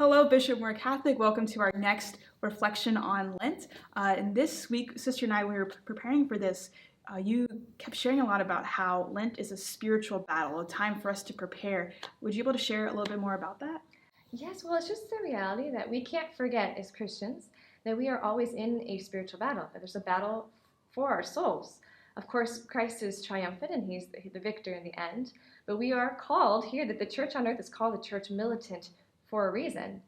Hello, Bishop. We're Catholic. Welcome to our next reflection on Lent. And this week, Sister and I, we were preparing for this. You kept sharing a lot about how Lent is a spiritual battle, a time for us to prepare. Would you be able to share a little bit more about that? Yes, well, it's just the reality that we can't forget as Christians that we are always in a spiritual battle, that there's a battle for our souls. Of course, Christ is triumphant and he's the victor in the end, but we are called here that the church on earth is called the church militant for a reason.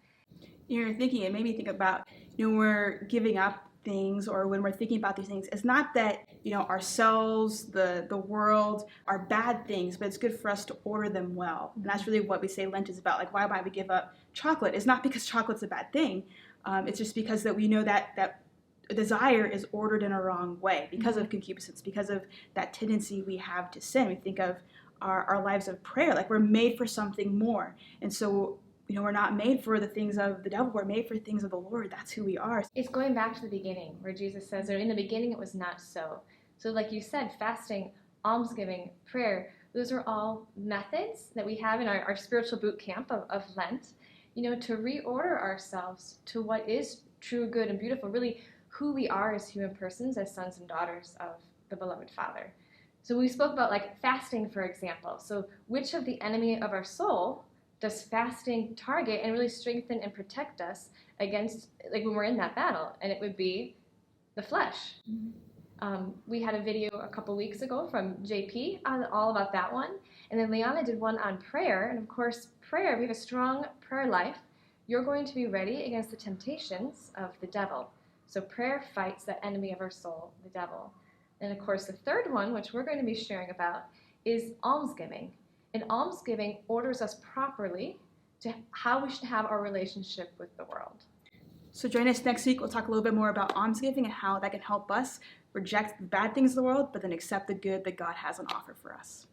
You're thinking, it made me think about, when we're giving up things or when we're thinking about these things, it's not that, ourselves, the world are bad things, but it's good for us to order them well. And that's really what we say Lent is about. Like, why might we give up chocolate? It's not because chocolate's a bad thing. It's just because that we know that desire is ordered in a wrong way because of concupiscence, because of that tendency we have to sin. We think of our lives of prayer, like we're made for something more. And so we're not made for the things of the devil. We're made for things of the Lord. That's who we are. It's going back to the beginning where Jesus says, or in the beginning it was not so. So like you said, fasting, almsgiving, prayer, those are all methods that we have in our spiritual boot camp of Lent, to reorder ourselves to what is true, good, and beautiful, really who we are as human persons, as sons and daughters of the beloved Father. So we spoke about like fasting, for example. So which of the enemy of our soul does fasting target and really strengthen and protect us against, like when we're in that battle? And it would be the flesh. We had a video a couple weeks ago from JP on all about that one. And then Liana did one on prayer. And of course, prayer, we have a strong prayer life. You're going to be ready against the temptations of the devil. So prayer fights that enemy of our soul, the devil. And of course, the third one, which we're going to be sharing about, is almsgiving. And almsgiving orders us properly to how we should have our relationship with the world. So join us next week. We'll talk a little bit more about almsgiving and how that can help us reject the bad things of the world, but then accept the good that God has on offer for us.